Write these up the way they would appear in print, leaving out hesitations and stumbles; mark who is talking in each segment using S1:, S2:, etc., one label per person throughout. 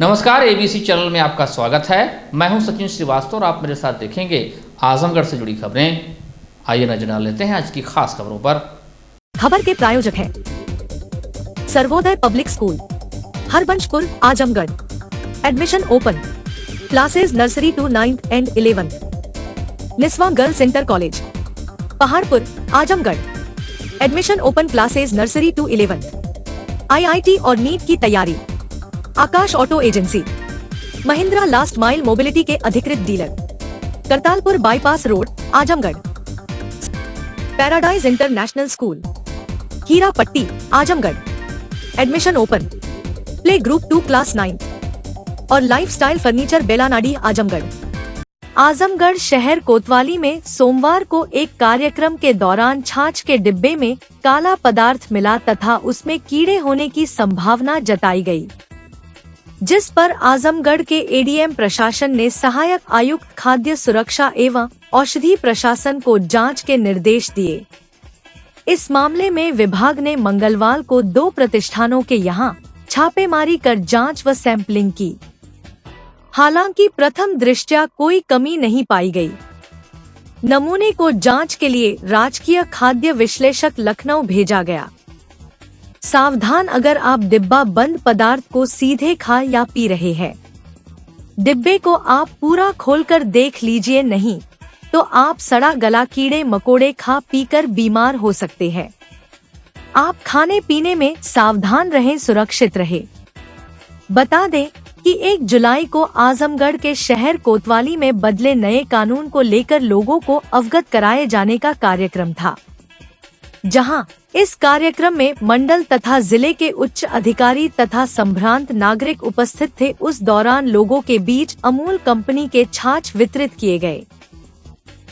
S1: नमस्कार, ABC channel में आपका स्वागत है। मैं हूं सचिन श्रीवास्तव और आप मेरे साथ देखेंगे आजमगढ़ से जुड़ी खबरें। आइए नजर डाल लेते हैं आज की खास खबरों पर।
S2: खबर के प्रायोजक हैं Sarvodaya public school, Harbanshpur, Azamgarh. Admission open. Classes nursery to 9th and 11th। Niswa girls inter college, Paharpur, Azamgarh. Admission open classes nursery to 11th। IIT और नीट की तैयारी। Akash auto agency, Mahindra last mile mobility के अधिकृत dealer, Kartalpur bypass road, Azamgarh. Paradise international school, Heera Patti, Azamgarh. Admission open. Play group 2 class 9 और lifestyle furniture Belanadi, Azamgarh. Azamgarh शहर कोतवाली में सोमवार को एक कार्यक्रम के दौरान छाछ के डिब्बे में काला पदार्थ मिला तथा उसमें कीड़े होने की संभावना जताई गई, जिस पर आजमगढ़ के एडीएम प्रशासन ने सहायक आयुक्त खाद्य सुरक्षा एवं औषधि प्रशासन को जांच के निर्देश दिए। इस मामले में विभाग ने मंगलवार को 2 प्रतिष्ठानों के यहां छापेमारी कर जांच व सैंपलिंग की। हालांकि प्रथम दृष्टया कोई कमी नहीं पाई गई। नमूने को जांच के लिए राजकीय खाद्य विश्लेषक लखनऊ भेजा गया। सावधान, अगर आप डिब्बा बंद पदार्थ को सीधे खा या पी रहे हैं, डिब्बे को आप पूरा खोलकर देख लीजिए, नहीं तो आप सड़ा गला कीड़े मकोड़े खा पीकर बीमार हो सकते हैं। आप खाने पीने में सावधान रहें, सुरक्षित रहें। बता दें कि 1 जुलाई को आजमगढ़ के शहर कोतवाली में बदले नए कानून को लेकर लोगों को अवगत कराए जाने का कार्यक्रम था, जहां इस कार्यक्रम में मंडल तथा जिले के उच्च अधिकारी तथा संभ्रांत नागरिक उपस्थित थे। उस दौरान लोगों के बीच अमूल कंपनी के छाछ वितरित किए गए,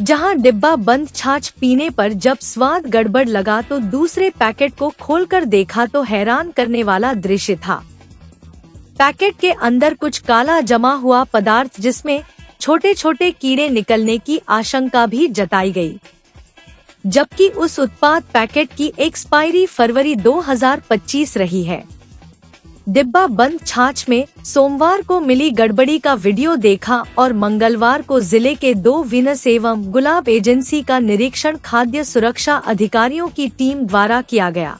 S2: जहां डिब्बा बंद छाछ पीने पर जब स्वाद गड़बड़ लगा तो दूसरे पैकेट को खोलकर देखा तो हैरान करने वाला दृश्य था। पैकेट के अंदर कुछ काला जमा हुआ पदार्थ, जिसमें छोटे छोटे कीड़े निकलने की आशंका भी जताई गई, जबकि उस उत्पाद पैकेट की एक्सपायरी फरवरी 2025 रही है। डिब्बा बंद छाछ में सोमवार को मिली गड़बड़ी का वीडियो देखा और मंगलवार को जिले के 2 विनस एवं गुलाब एजेंसी का निरीक्षण खाद्य सुरक्षा अधिकारियों की टीम द्वारा किया गया,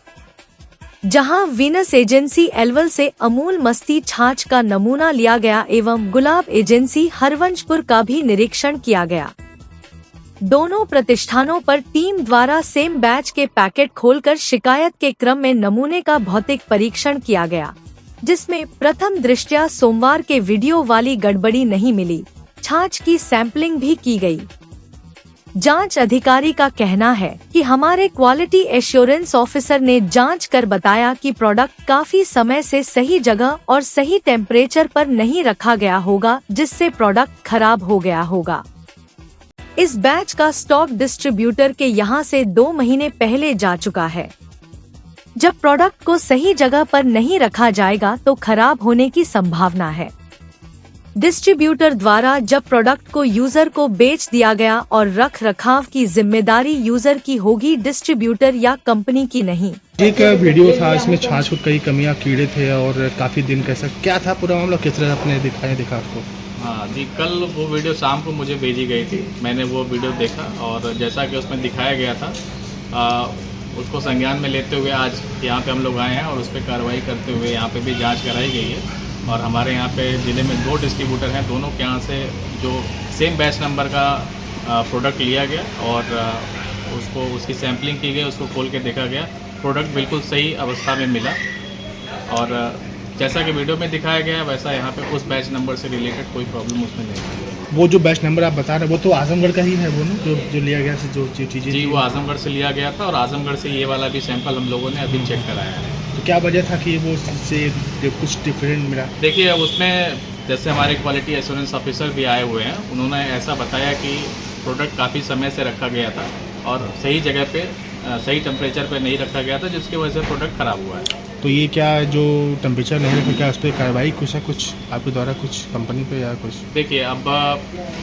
S2: जहां विनस एजेंसी एलवल से अमूल मस्ती छाछ का नमूना लिया गया एवं गुलाब एजेंसी हरवंशपुर का भी निरीक्षण किया गया। दोनों प्रतिष्ठानों पर टीम द्वारा सेम बैच के पैकेट खोलकर शिकायत के क्रम में नमूने का भौतिक परीक्षण किया गया, जिसमें प्रथम दृष्टया सोमवार के वीडियो वाली गड़बड़ी नहीं मिली। छाछ की सैंपलिंग भी की गई। जांच अधिकारी का कहना है कि हमारे क्वालिटी एश्योरेंस ऑफिसर ने जांच कर बताया कि प्रोडक्ट काफी समय से सही जगह और सही टेम्परेचर पर नहीं रखा गया होगा, जिससे प्रोडक्ट खराब हो गया होगा। इस बैच का स्टॉक डिस्ट्रीब्यूटर के यहां से 2 महीने पहले जा चुका है। जब प्रोडक्ट को सही जगह पर नहीं रखा जाएगा तो खराब होने की संभावना है। डिस्ट्रीब्यूटर द्वारा जब प्रोडक्ट को यूजर को बेच दिया गया और रख रखाव की जिम्मेदारी यूजर की होगी, डिस्ट्रीब्यूटर या कंपनी की नहीं।
S3: एक वीडियो था, इसमें छाछ को कई कमियां, कीड़े थे और काफी दिन कैसा क्या था पूरा मामला, किस तरह आपने दिखा आपको?
S4: हाँ जी, कल वो वीडियो शाम को मुझे भेजी गई थी। मैंने वो वीडियो देखा और जैसा कि उसमें दिखाया गया था, उसको संज्ञान में लेते हुए आज यहाँ पे हम लोग आए हैं और उस पर कार्रवाई करते हुए यहाँ पे भी जांच कराई गई है। और हमारे यहाँ पे ज़िले में 2 डिस्ट्रीब्यूटर हैं, दोनों के यहाँ से जो सेम बैच नंबर का प्रोडक्ट लिया गया और उसको उसकी सैम्पलिंग की गई, उसको खोल के देखा गया, प्रोडक्ट बिल्कुल सही अवस्था में मिला। और जैसा कि वीडियो में दिखाया गया वैसा यहाँ पे उस बैच नंबर से रिलेटेड कोई प्रॉब्लम उसमें नहीं है।
S3: वो जो बैच नंबर आप बता रहे हैं वो तो आजमगढ़ का ही है, वो ना जो लिया गया जो चीज़ें?
S4: जी, वो आजमगढ़ से लिया गया था और आजमगढ़ से ये वाला भी सैंपल हम लोगों ने अभी चेक कराया है।
S3: तो क्या वजह था कि वो से कुछ डिफरेंट मिला?
S4: देखिए, उसमें जैसे हमारे क्वालिटी एश्योरेंस ऑफिसर भी आए हुए हैं, उन्होंने ऐसा बताया कि प्रोडक्ट काफ़ी समय से रखा गया था और सही जगह पे सही टेम्परेचर पे नहीं रखा गया था, जिसकी वजह से प्रोडक्ट ख़राब हुआ है।
S3: तो ये क्या जो टेम्परेचर नहीं रखा, क्या उस पर कार्रवाई कुछ आपके द्वारा कुछ कंपनी पे या कुछ?
S4: देखिए, अब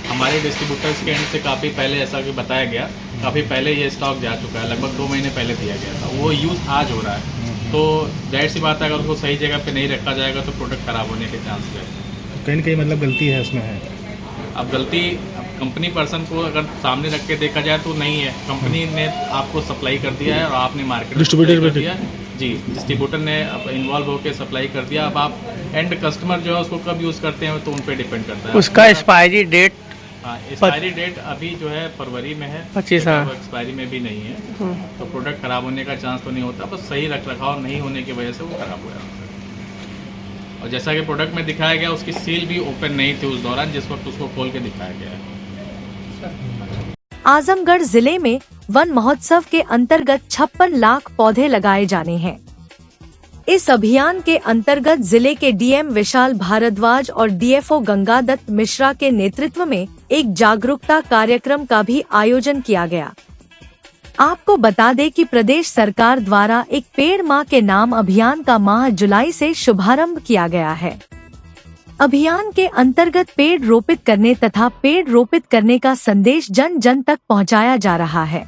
S4: हमारे डिस्ट्रीब्यूटर्स के एंड से काफ़ी पहले ऐसा कि बताया गया, काफ़ी पहले ये स्टॉक जा चुका है, लगभग 2 महीने पहले दिया गया था, वो यूज़ आज हो रहा है। तो जाहिर सी बात है, अगर उसको सही जगह पे नहीं रखा जाएगा तो प्रोडक्ट ख़राब होने के चांस है।
S3: कहीं ना कहीं मतलब गलती है उसमें है।
S4: अब गलती कंपनी पर्सन को अगर सामने रख के देखा जाए तो नहीं है, कंपनी ने आपको सप्लाई कर दिया है और आपने मार्केट
S3: डिस्ट्रीब्यूटर
S4: कर दिया है। जी, डिस्ट्रीब्यूटर ने इन्वॉल्व होकर सप्लाई कर दिया। अब आप एंड कस्टमर जो है उसको कब यूज़ करते हैं तो उन पे डिपेंड करता है।
S5: उसका एक्सपायरी डेट
S4: हाँ, एक्सपायरी डेट अभी जो है फरवरी में है,
S5: 25 हाँ।
S4: एक्सपायरी में भी नहीं है, तो प्रोडक्ट खराब होने का चांस तो नहीं होता, बस सही रख रखाव नहीं होने की वजह से वो खराब हुआ। और जैसा कि प्रोडक्ट में दिखाया गया उसकी सील भी ओपन नहीं थी उस दौरान जिस वक्त उसको खोल के दिखाया गया है।
S2: आजमगढ़ जिले में वन महोत्सव के अंतर्गत 56 लाख पौधे लगाए जाने हैं। इस अभियान के अंतर्गत जिले के डीएम विशाल भारद्वाज और डीएफओ गंगादत्त मिश्रा के नेतृत्व में एक जागरूकता कार्यक्रम का भी आयोजन किया गया। आपको बता दें कि प्रदेश सरकार द्वारा एक पेड़ माँ के नाम अभियान का माह जुलाई से शुभारंभ किया गया है। अभियान के अंतर्गत पेड़ रोपित करने तथा पेड़ रोपित करने का संदेश जन जन तक पहुंचाया जा रहा है।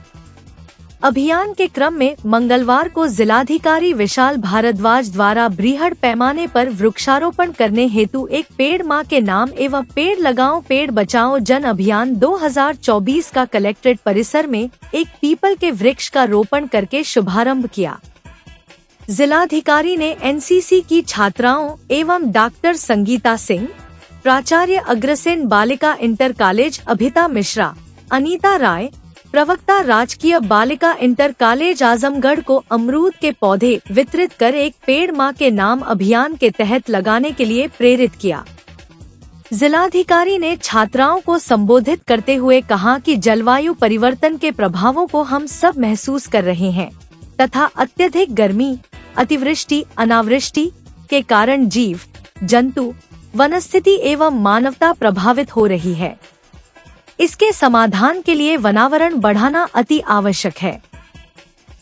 S2: अभियान के क्रम में मंगलवार को जिलाधिकारी विशाल भारद्वाज द्वारा बृहद पैमाने पर वृक्षारोपण करने हेतु एक पेड़ माँ के नाम एवं पेड़ लगाओ पेड़ बचाओ जन अभियान 2024 का कलेक्ट्रेट परिसर में एक पीपल के वृक्ष का रोपण करके शुभारंभ किया। जिलाधिकारी ने एनसीसी की छात्राओं एवं डॉक्टर संगीता सिंह, प्राचार्य अग्रसेन बालिका इंटर कॉलेज अभिता मिश्रा, अनीता राय, प्रवक्ता राजकीय बालिका इंटर कॉलेज आजमगढ़ को अमरूद के पौधे वितरित कर एक पेड़ माँ के नाम अभियान के तहत लगाने के लिए प्रेरित किया। जिलाधिकारी ने छात्राओं को संबोधित करते हुए कहा कि जलवायु परिवर्तन के प्रभावों को हम सब महसूस कर रहे हैं तथा अत्यधिक गर्मी, अतिवृष्टि, अनावृष्टि के कारण जीव, जंतु, वनस्पति एवं मानवता प्रभावित हो रही है। इसके समाधान के लिए वनावरण बढ़ाना अति आवश्यक है।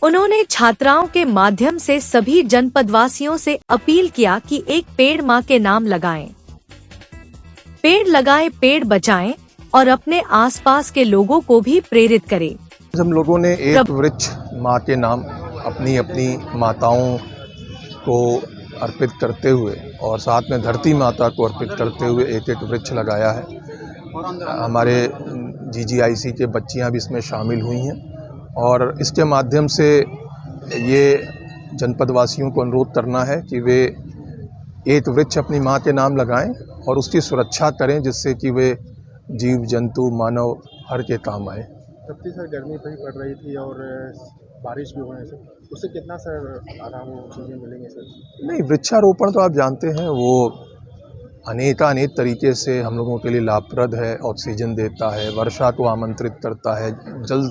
S2: उन्होंने छात्राओं के माध्यम से सभी जनपदवासियों से अपील किया कि एक पेड़ माँ के नाम लगाएं। पेड़ लगाएं, पेड़ बचाएं और अपने आसपास के लोगों को भी प्रेरित करें।
S6: हम लोगों ने एक वृक्ष माँ के नाम अपनी अपनी माताओं को अर्पित करते हुए और साथ में धरती माता को अर्पित करते हुए एक एक वृक्ष लगाया है। हमारे जीजीआईसी के बच्चियां भी इसमें शामिल हुई हैं और इसके माध्यम से ये जनपदवासियों को अनुरोध करना है कि वे एक वृक्ष अपनी माँ के नाम लगाएं और उसकी सुरक्षा करें जिससे कि वे जीव, जंतु, मानव हर के काम आए।
S3: तब सर गर्मी भी पड़ रही थी और बारिश भी होने से उससे कितना सर आराम चीज़ें मिलेंगे सर?
S6: नहीं, वृक्षारोपण तो आप जानते हैं वो अनेक तरीके से हम लोगों के लिए लाभप्रद है। ऑक्सीजन देता है, वर्षा को आमंत्रित करता है, जल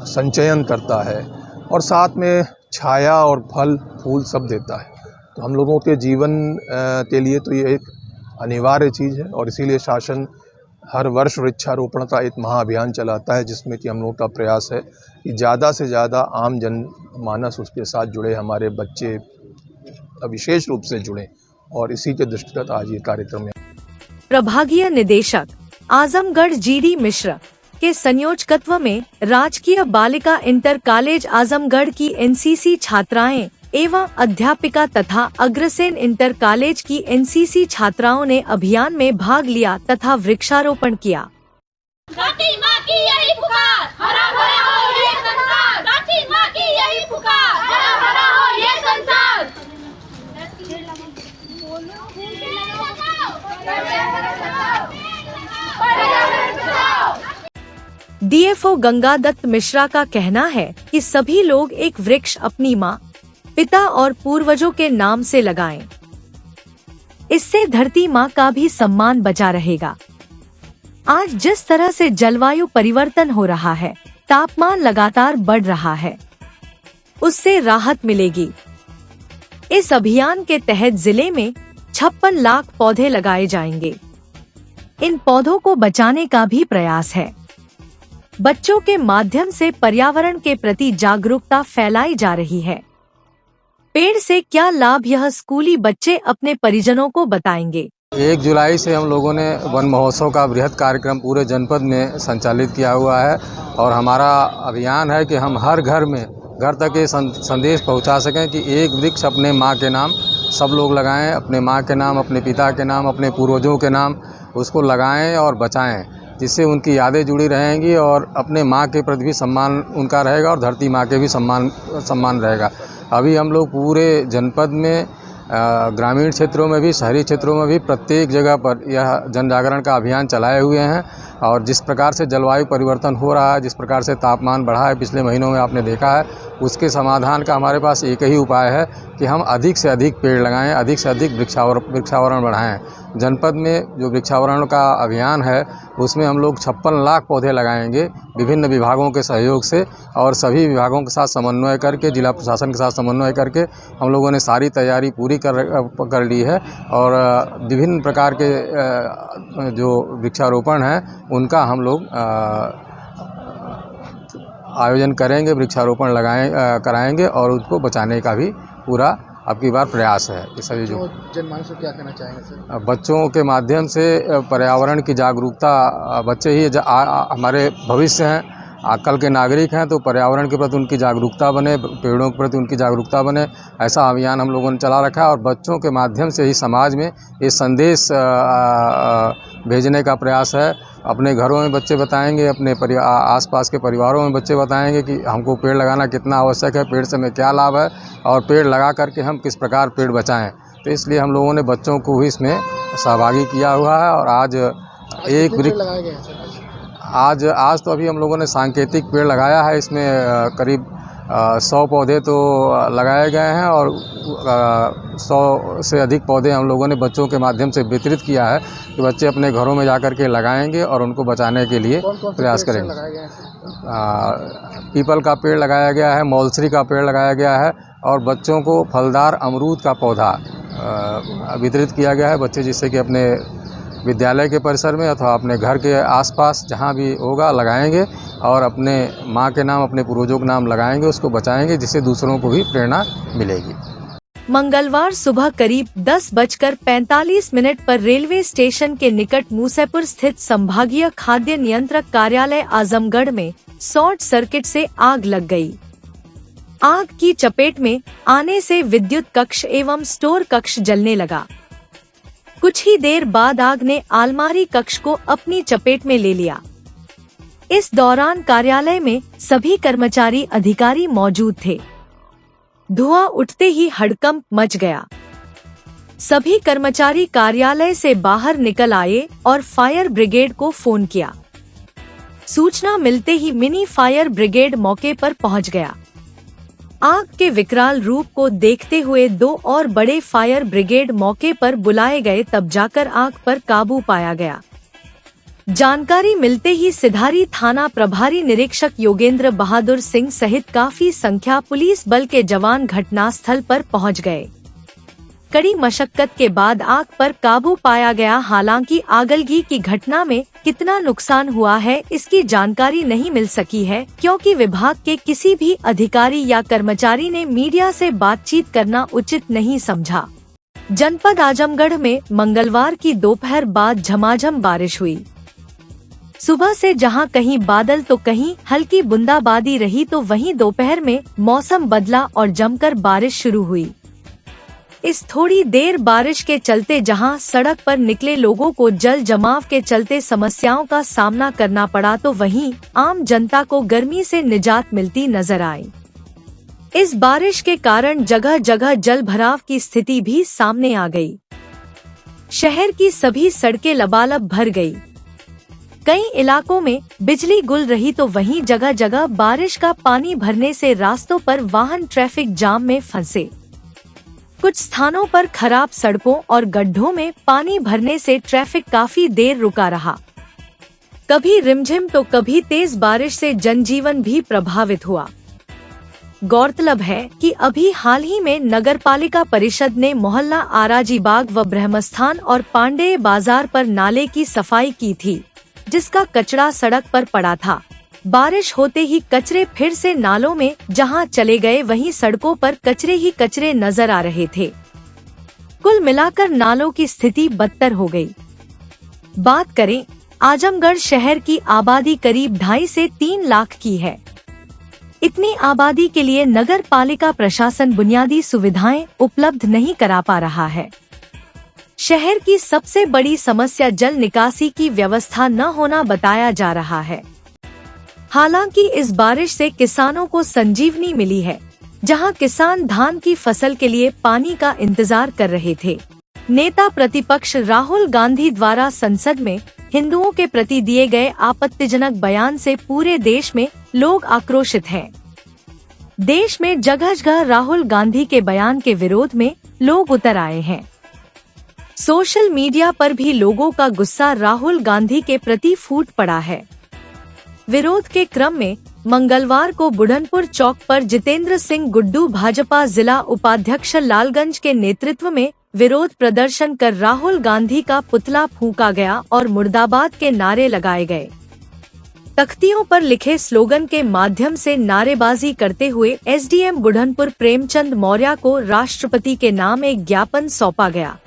S6: संचयन करता है और साथ में छाया और फल फूल सब देता है। तो हम लोगों के जीवन के लिए तो ये एक अनिवार्य चीज़ है और इसीलिए शासन हर वर्ष वृक्षारोपण का एक महाअभियान चलाता है जिसमें कि हम लोगों का प्रयास है कि ज़्यादा से ज़्यादा आम जनमानस उसके साथ जुड़े, हमारे बच्चे विशेष रूप से जुड़े और इसी के दृष्टिगत आज ये कार्यक्रम है।
S2: प्रभागीय निदेशक आजमगढ़ जीडी मिश्र के संयोजकत्व में राजकीय बालिका इंटर कॉलेज आजमगढ़ की एनसीसी छात्राएं एवं अध्यापिका तथा अग्रसेन इंटर कॉलेज की एनसीसी छात्राओं ने अभियान में भाग लिया तथा वृक्षारोपण किया।
S7: धरती माँ की यही पुकार, हरा भरा हो ये संसार। धरती माँ की यही पुकार, हरा भरा हो ये संसार।
S2: डीएफओ गंगादत्त मिश्रा का कहना है कि सभी लोग एक वृक्ष अपनी माँ, पिता और पूर्वजों के नाम से लगाएं। इससे धरती माँ का भी सम्मान बचा रहेगा। आज जिस तरह से जलवायु परिवर्तन हो रहा है, तापमान लगातार बढ़ रहा है, उससे राहत मिलेगी। इस अभियान के तहत जिले में 56 लाख पौधे लगाए जाएंगे। इन पौधों को बचाने का भी प्रयास है। बच्चों के माध्यम से पर्यावरण के प्रति जागरूकता फैलाई जा रही है। पेड़ से क्या लाभ, यह स्कूली बच्चे अपने परिजनों को बताएंगे।
S8: 1 जुलाई से हम लोगों ने वन महोत्सव का बृहद कार्यक्रम पूरे जनपद में संचालित किया हुआ है और हमारा अभियान है कि हम हर घर में घर तक ये संदेश पहुंचा सकें कि एक वृक्ष अपने माँ के नाम सब लोग लगाएं, अपने माँ के नाम, अपने पिता के नाम, अपने पूर्वजों के नाम उसको लगाएं और बचाएं, जिससे उनकी यादें जुड़ी रहेंगी और अपने माँ के प्रति भी सम्मान उनका रहेगा और धरती माँ के भी सम्मान रहेगा। अभी हम लोग पूरे जनपद में ग्रामीण क्षेत्रों में भी, शहरी क्षेत्रों में भी प्रत्येक जगह पर यह जन जागरण का अभियान चलाए हुए हैं और जिस प्रकार से जलवायु परिवर्तन हो रहा है, जिस प्रकार से तापमान बढ़ा है पिछले महीनों में आपने देखा है, उसके समाधान का हमारे पास एक ही उपाय है कि हम अधिक से अधिक पेड़ लगाएं, अधिक से अधिक वृक्षावरण बढ़ाएं। जनपद में जो वृक्षावरण का अभियान है उसमें हम लोग 56 लाख पौधे लगाएंगे विभिन्न विभागों के सहयोग से और सभी विभागों के साथ समन्वय करके, जिला प्रशासन के साथ समन्वय करके हम लोगों ने सारी तैयारी पूरी कर ली है और विभिन्न प्रकार के जो वृक्षारोपण है उनका हम लोग आयोजन करेंगे, वृक्षारोपण कराएंगे और उसको बचाने का भी पूरा अब की बार प्रयास है। ये सभी जो
S3: जनमानस को क्या कहना चाहेंगे सर?
S8: बच्चों के माध्यम से पर्यावरण की जागरूकता, बच्चे ही हमारे भविष्य हैं, कल के नागरिक हैं, तो पर्यावरण के प्रति उनकी जागरूकता बने, पेड़ों के प्रति उनकी जागरूकता बने, ऐसा अभियान हम लोगों ने चला रखा है और बच्चों के माध्यम से ही समाज में ये संदेश भेजने का प्रयास है। अपने घरों में बच्चे बताएंगे, अपने आसपास के परिवारों में बच्चे बताएंगे कि हमको पेड़ लगाना कितना आवश्यक है, पेड़ से हमें क्या लाभ है और पेड़ लगा करके हम किस प्रकार पेड़ बचाएं। तो इसलिए हम लोगों ने बच्चों को भी इसमें सहभागी किया हुआ है और आज एक वृक्ष
S3: लगाए गए हैं?
S8: आज तो अभी हम लोगों ने सांकेतिक पेड़ लगाया है, इसमें करीब 100 पौधे तो लगाए गए हैं और 100 से अधिक पौधे हम लोगों ने बच्चों के माध्यम से वितरित किया है कि बच्चे अपने घरों में जाकर के लगाएंगे और उनको बचाने के लिए प्रयास करेंगे। पीपल का पेड़ लगाया गया है, मौलसरी का पेड़ लगाया गया है और बच्चों को फलदार अमरूद का पौधा वितरित किया गया है। बच्चे जिससे कि अपने विद्यालय के परिसर में अथवा अपने घर के आसपास जहाँ भी होगा लगाएंगे और अपने माँ के नाम, अपने पूर्वजों के नाम लगाएंगे, उसको बचाएंगे, जिससे दूसरों को भी प्रेरणा मिलेगी।
S2: मंगलवार सुबह करीब 10:45 पर रेलवे स्टेशन के निकट मूसेपुर स्थित संभागीय खाद्य नियंत्रक कार्यालय आजमगढ़ में शॉर्ट सर्किट से आग लग गई। आग की चपेट में आने से विद्युत कक्ष एवं स्टोर कक्ष जलने लगा। कुछ ही देर बाद आग ने अलमारी कक्ष को अपनी चपेट में ले लिया। इस दौरान कार्यालय में सभी कर्मचारी अधिकारी मौजूद थे। धुआं उठते ही हड़कंप मच गया। सभी कर्मचारी कार्यालय से बाहर निकल आए और फायर ब्रिगेड को फोन किया। सूचना मिलते ही मिनी फायर ब्रिगेड मौके पर पहुंच गया। आग के विकराल रूप को देखते हुए 2 और बड़े फायर ब्रिगेड मौके पर बुलाए गए, तब जाकर आग पर काबू पाया गया। जानकारी मिलते ही सिधारी थाना प्रभारी निरीक्षक योगेंद्र बहादुर सिंह सहित काफी संख्या पुलिस बल के जवान घटनास्थल पर पहुंच गए। कड़ी मशक्कत के बाद आग पर काबू पाया गया। हालांकि आगलगी की घटना में कितना नुकसान हुआ है इसकी जानकारी नहीं मिल सकी है, क्योंकि विभाग के किसी भी अधिकारी या कर्मचारी ने मीडिया से बातचीत करना उचित नहीं समझा। जनपद आजमगढ़ में मंगलवार की दोपहर बाद झमाझम बारिश हुई। सुबह से जहां कहीं बादल तो कहीं हल्की बूंदाबांदी रही, तो वहीं दोपहर में मौसम बदला और जमकर बारिश शुरू हुई। इस थोड़ी देर बारिश के चलते जहां सड़क पर निकले लोगों को जल जमाव के चलते समस्याओं का सामना करना पड़ा, तो वहीं आम जनता को गर्मी से निजात मिलती नजर आई। इस बारिश के कारण जगह जगह जल भराव की स्थिति भी सामने आ गई। शहर की सभी सड़कें लबालब भर गई। कई इलाकों में बिजली गुल रही, तो वहीं जगह जगह बारिश का पानी भरने से रास्तों पर वाहन ट्रैफिक जाम में फंसे। कुछ स्थानों पर खराब सड़कों और गड्ढों में पानी भरने से ट्रैफिक काफी देर रुका रहा। कभी रिमझिम तो कभी तेज बारिश से जनजीवन भी प्रभावित हुआ। गौरतलब है कि अभी हाल ही में नगरपालिका परिषद ने मोहल्ला आराजी बाग व ब्रह्मस्थान और पांडेय बाजार पर नाले की सफाई की थी, जिसका कचरा सड़क पर पड़ा था। बारिश होते ही कचरे फिर से नालों में जहां चले गए, वहीं सड़कों पर कचरे ही कचरे नजर आ रहे थे। कुल मिलाकर नालों की स्थिति बदतर हो गई। बात करें आजमगढ़ शहर की आबादी करीब 2.5 से 3 लाख की है। इतनी आबादी के लिए नगर पालिका प्रशासन बुनियादी सुविधाएं उपलब्ध नहीं करा पा रहा है। शहर की सबसे बड़ी समस्या जल निकासी की व्यवस्था न होना बताया जा रहा है। हालांकि इस बारिश से किसानों को संजीवनी मिली है, जहां किसान धान की फसल के लिए पानी का इंतजार कर रहे थे। नेता प्रतिपक्ष राहुल गांधी द्वारा संसद में हिंदुओं के प्रति दिए गए आपत्तिजनक बयान से पूरे देश में लोग आक्रोशित हैं। देश में जगह जगह राहुल गांधी के बयान के विरोध में लोग उतर आए हैं। सोशल मीडिया पर भी लोगों का गुस्सा राहुल गांधी के प्रति फूट पड़ा है। विरोध के क्रम में मंगलवार को बुढ़नपुर चौक पर जितेंद्र सिंह गुड्डू भाजपा जिला उपाध्यक्ष लालगंज के नेतृत्व में विरोध प्रदर्शन कर राहुल गांधी का पुतला फूंका गया और मुर्दाबाद के नारे लगाए गए। तख्तियों पर लिखे स्लोगन के माध्यम से नारेबाजी करते हुए एसडीएम बुढ़नपुर प्रेमचंद मौर्य को राष्ट्रपति के नाम एक ज्ञापन सौंपा गया।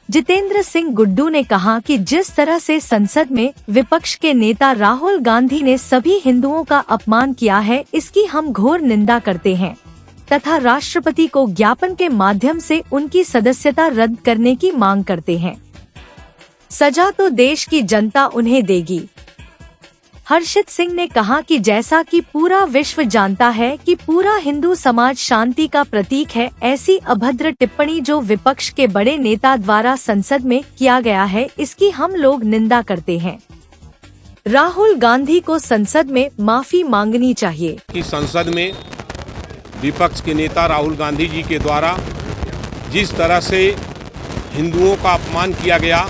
S2: जितेंद्र सिंह गुड्डू ने कहा कि जिस तरह से संसद में विपक्ष के नेता राहुल गांधी ने सभी हिंदुओं का अपमान किया है, इसकी हम घोर निंदा करते हैं तथा राष्ट्रपति को ज्ञापन के माध्यम से उनकी सदस्यता रद्द करने की मांग करते हैं। सजा तो देश की जनता उन्हें देगी। हर्षित सिंह ने कहा कि जैसा कि पूरा विश्व जानता है कि पूरा हिंदू समाज शांति का प्रतीक है, ऐसी अभद्र टिप्पणी जो विपक्ष के बड़े नेता द्वारा संसद में किया गया है, इसकी हम लोग निंदा करते हैं। राहुल गांधी को संसद में माफी मांगनी चाहिए।
S5: कि संसद में विपक्ष के नेता राहुल गांधी जी के द्वारा जिस तरह से हिंदुओं का अपमान किया गया,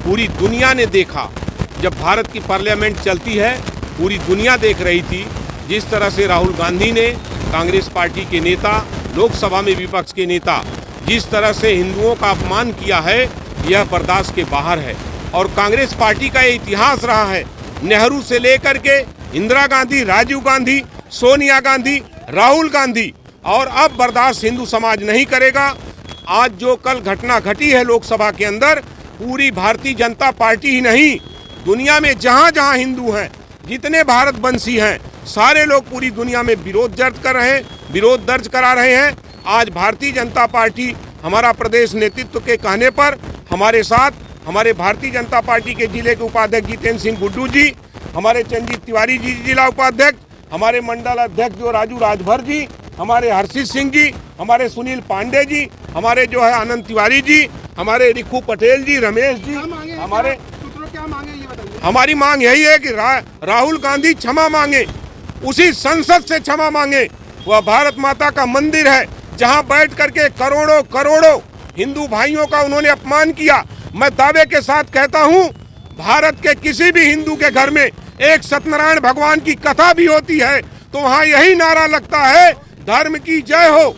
S5: पूरी दुनिया ने देखा। जब भारत की पार्लियामेंट चलती है, पूरी दुनिया देख रही थी। जिस तरह से राहुल गांधी ने, कांग्रेस पार्टी के नेता, लोकसभा में विपक्ष के नेता, जिस तरह से हिंदुओं का अपमान किया है, यह बर्दाश्त के बाहर है। और कांग्रेस पार्टी का ये इतिहास रहा है, नेहरू से लेकर के इंदिरा गांधी, राजीव गांधी, सोनिया गांधी, राहुल गांधी, और अब बर्दाश्त हिंदू समाज नहीं करेगा। आज जो कल घटना घटी है लोकसभा के अंदर, पूरी भारतीय जनता पार्टी ही नहीं, दुनिया में जहां जहां हिंदू हैं, जितने भारतवंशी हैं, सारे लोग पूरी दुनिया में विरोध दर्ज करा रहे हैं। आज भारतीय जनता पार्टी, हमारा प्रदेश नेतृत्व के कहने पर हमारे साथ हमारे भारतीय जनता पार्टी के जिले के उपाध्यक्ष जितेंद्र सिंह गुड्डू जी, हमारे चंजीत तिवारी जी जिला उपाध्यक्ष, हमारे मंडल अध्यक्ष जो राजू राजभर जी, हमारे हर्षित सिंह जी, हमारे सुनील पांडे जी, हमारे जो है आनंद तिवारी जी, हमारे रिखू पटेल जी, रमेश जी, हमारे क्या मांगे ये बताइए। हमारी मांग यही है कि राहुल गांधी क्षमा मांगे, उसी संसद से क्षमा मांगे। वह भारत माता का मंदिर है, जहां बैठ करके करोड़ों करोड़ों हिंदू भाइयों का उन्होंने अपमान किया। मैं दावे के साथ कहता हूं, भारत के किसी भी हिंदू के घर में एक सत्यनारायण भगवान की कथा भी होती है तो वहाँ यही नारा लगता है, धर्म की जय हो,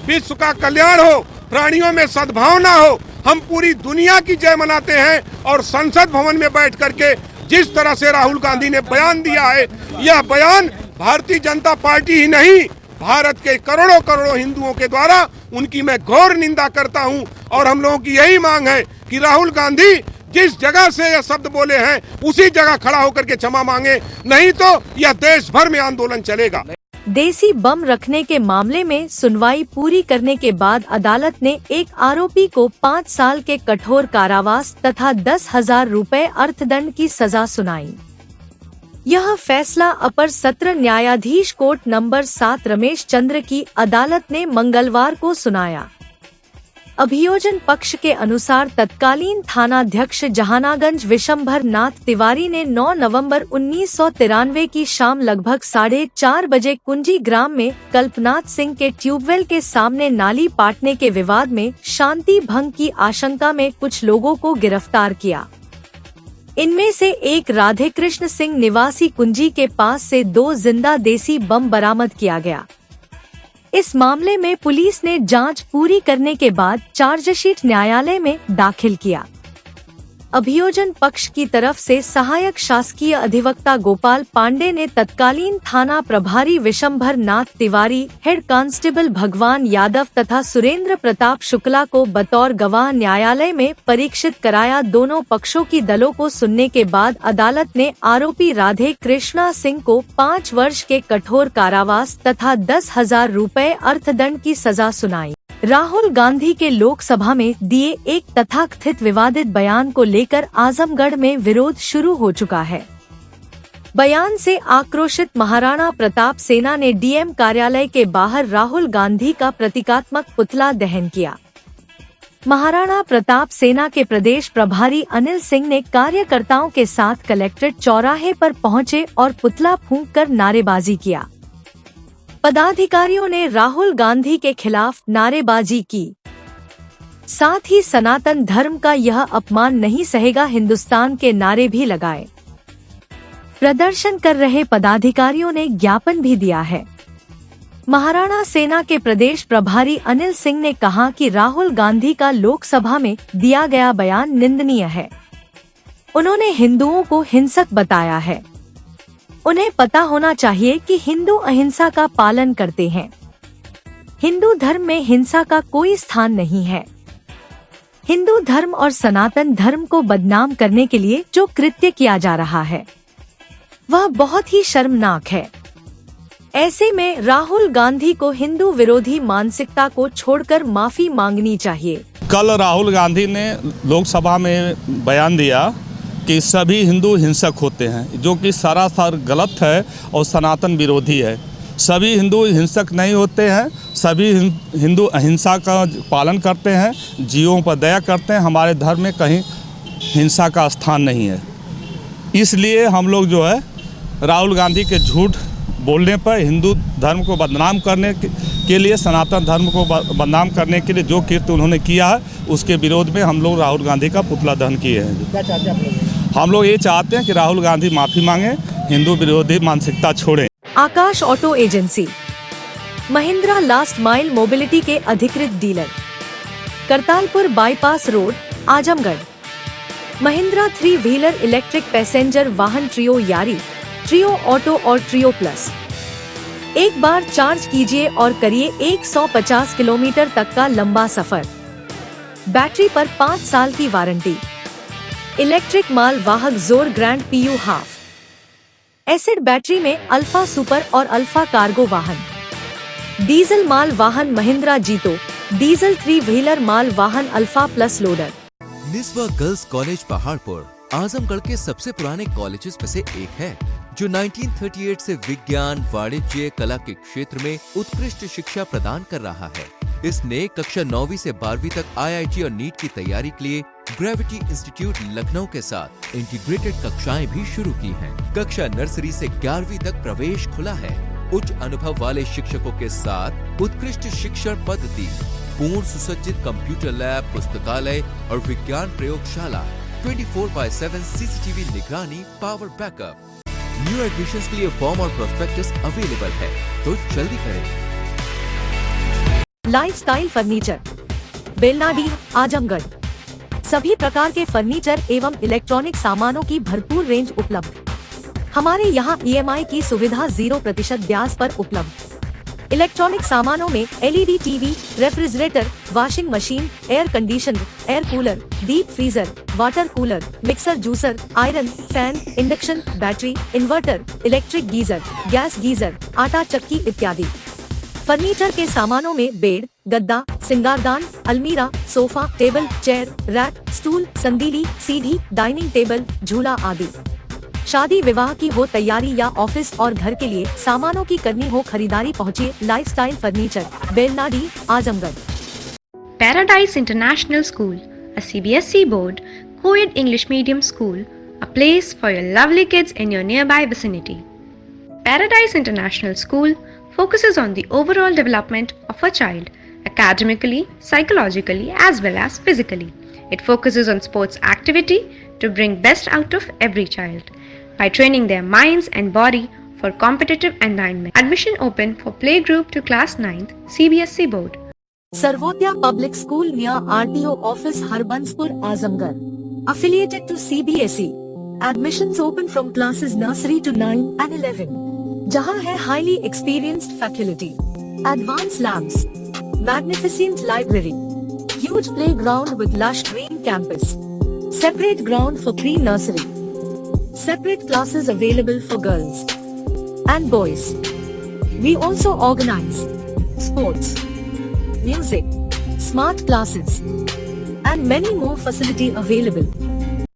S5: विश्व का कल्याण हो, प्राणियों में सद्भावना हो। हम पूरी दुनिया की जय मनाते हैं। और संसद भवन में बैठ करके जिस तरह से राहुल गांधी ने बयान दिया है, यह बयान भारतीय जनता पार्टी ही नहीं, भारत के करोड़ों करोड़ों हिंदुओं के द्वारा उनकी मैं घोर निंदा करता हूं। और हम लोगों की यही मांग है कि राहुल गांधी जिस जगह से यह शब्द बोले हैं, उसी जगह खड़ा होकर के क्षमा मांगे, नहीं तो यह देश भर में आंदोलन चलेगा।
S2: देसी बम रखने के मामले में सुनवाई पूरी करने के बाद अदालत ने एक आरोपी को 5 साल के कठोर कारावास तथा 10,000 रुपए अर्थदंड की सजा सुनाई। यह फैसला अपर सत्र न्यायाधीश कोर्ट नंबर 7 रमेश चंद्र की अदालत ने मंगलवार को सुनाया। अभियोजन पक्ष के अनुसार तत्कालीन थानाध्यक्ष जहानागंज विशंभर नाथ तिवारी ने 9 नवंबर 1993 की शाम लगभग 4:30 बजे कुंजी ग्राम में कल्पनाथ सिंह के ट्यूबवेल के सामने नाली पाटने के विवाद में शांति भंग की आशंका में कुछ लोगों को गिरफ्तार किया। इनमें से एक राधे कृष्ण सिंह निवासी कुंजी के पास से 2 जिंदा देसी बम बरामद किया गया। इस मामले में पुलिस ने जांच पूरी करने के बाद चार्जशीट न्यायालय में दाखिल किया। अभियोजन पक्ष की तरफ से सहायक शासकीय अधिवक्ता गोपाल पांडे ने तत्कालीन थाना प्रभारी विशंभर नाथ तिवारी, हेड कांस्टेबल भगवान यादव तथा सुरेंद्र प्रताप शुक्ला को बतौर गवाह न्यायालय में परीक्षित कराया। दोनों पक्षों की दलों को सुनने के बाद अदालत ने आरोपी राधे कृष्णा सिंह को 5 वर्ष के कठोर कारावास तथा 10,000 रुपए अर्थदंड की सजा सुनाई। राहुल गांधी के लोकसभा में दिए एक तथाकथित विवादित बयान को लेकर आजमगढ़ में विरोध शुरू हो चुका है। बयान से आक्रोशित महाराणा प्रताप सेना ने डीएम कार्यालय के बाहर राहुल गांधी का प्रतीकात्मक पुतला दहन किया। महाराणा प्रताप सेना के प्रदेश प्रभारी अनिल सिंह ने कार्यकर्ताओं के साथ कलेक्ट्रेट चौराहे पर पहुंचे और पुतला फूंककर नारेबाजी किया। पदाधिकारियों ने राहुल गांधी के खिलाफ नारेबाजी की। साथ ही सनातन धर्म का यह अपमान नहीं सहेगा हिंदुस्तान के नारे भी लगाए। प्रदर्शन कर रहे पदाधिकारियों ने ज्ञापन भी दिया है। महाराणा सेना के प्रदेश प्रभारी अनिल सिंह ने कहा कि राहुल गांधी का लोकसभा में दिया गया बयान निंदनीय है। उन्होंने हिंदुओं को हिंसक बताया है। उन्हें पता होना चाहिए कि हिंदू अहिंसा का पालन करते हैं। हिंदू धर्म में हिंसा का कोई स्थान नहीं है। हिंदू धर्म और सनातन धर्म को बदनाम करने के लिए जो कृत्य किया जा रहा है वह बहुत ही शर्मनाक है। ऐसे में राहुल गांधी को हिंदू विरोधी मानसिकता को छोड़कर माफी मांगनी चाहिए।
S9: कल राहुल गांधी ने लोकसभा में बयान दिया कि सभी हिंदू हिंसक होते हैं, जो कि सरासर गलत है और सनातन विरोधी है। सभी हिंदू हिंसक नहीं होते हैं, सभी हिंदू अहिंसा का पालन करते हैं, जीवों पर दया करते हैं। हमारे धर्म में कहीं हिंसा का स्थान नहीं है। इसलिए हम लोग जो है राहुल गांधी के झूठ बोलने पर, हिंदू धर्म को बदनाम करने के लिए, सनातन धर्म को बदनाम करने के लिए जो कृत्य उन्होंने किया है उसके विरोध में हम लोग राहुल गांधी का पुतला दहन किए हैं।
S3: क्या चाहते हैं आप लोग?
S9: हम लोग ये चाहते हैं कि राहुल गांधी माफी मांगे, हिंदू विरोधी मानसिकता छोड़ें।
S2: Akash auto agency, Mahindra last mile mobility के अधिकृत dealer, Kartalpur bypass road, Azamgarh. Mahindra 3 wheeler electric passenger वाहन ट्रियो यारी, ट्रियो ऑटो और ट्रियो प्लस। एक बार चार्ज कीजिए और करिए 150 किलोमीटर तक का लंबा सफर। बैटरी पर 5 साल की वारंटी। इलेक्ट्रिक माल वाहक जोर grand PU half. Acid battery में अल्फा सुपर और अल्फा कार्गो वाहन। डीजल माल वाहन महिंद्रा जीतो। डीजल 3 व्हीलर माल वाहन Alfa plus loader.
S10: Niswa girls college Paharpur Azamgarh के सबसे पुराने कॉलेजेस में से एक है, जो 1938 से विज्ञान, वाणिज्य, कला के क्षेत्र में उत्कृष्ट शिक्षा प्रदान कर रहा है। इसने कक्षा 9वीं से 12वीं तक IIT और नीट की तैयारी के लिए ग्रेविटी इंस्टीट्यूट लखनऊ के साथ इंटीग्रेटेड कक्षाएं भी शुरू की हैं। कक्षा नर्सरी से 11वीं तक प्रवेश खुला है। उच्च अनुभव वाले शिक्षकों के साथ उत्कृष्ट शिक्षण पद्धति, पूर्ण सुसज्जित कंप्यूटर लैब, पुस्तकालय और विज्ञान प्रयोगशाला, 24/7 CCTV निगरानी, पावर बैकअप। न्यू एडमिशंस के लिए फॉर्म और प्रोस्पेक्टस अवेलेबल है, तो जल्दी करें।
S2: Lifestyle furniture, Belanadi, Azamgarh. सभी प्रकार के फर्नीचर एवं इलेक्ट्रॉनिक सामानों की भरपूर रेंज उपलब्ध। हमारे यहाँ EMI की सुविधा 0% ब्याज पर उपलब्ध। इलेक्ट्रॉनिक सामानों में LED TV, refrigerator, washing machine, air conditioner, air cooler, deep freezer, water cooler, mixer juicer, iron, fan, induction, battery, inverter, electric geyser, gas geyser, आटा चक्की इत्यादि। फर्नीचर के सामानों में बेड, गद्दा, सिंगारदान, अलमीरा, sofa, table, chair, rack, stool, संदीली, सीढ़ी, डाइनिंग टेबल, झूला आदि। शादी विवाह की हो तैयारी या ऑफिस और घर के लिए सामानों की करनी हो खरीदारी, पहुँचिए lifestyle furniture, Belanadi, Azamgarh.
S11: Paradise International School, a CBSE board, co-ed English medium school, a place for your lovely kids in your nearby vicinity. Paradise International School focuses on the overall development of a child, academically, psychologically, as well as physically. It focuses on sports activity to bring best out of every child by training their minds and body for competitive environment. Admission open for playgroup to class 9th, CBSE board.
S2: Sarvodaya public school near RTO office, Harbanspur, Azamgarh. affiliated to CBSE. Admissions open from classes nursery to 9 and 11. जहां है highly experienced faculty, advanced labs, magnificent library, huge playground with lush green campus, separate ground for pre-nursery, separate classes available for girls and boys. We also organize sports, music, smart classes, and many more facility available.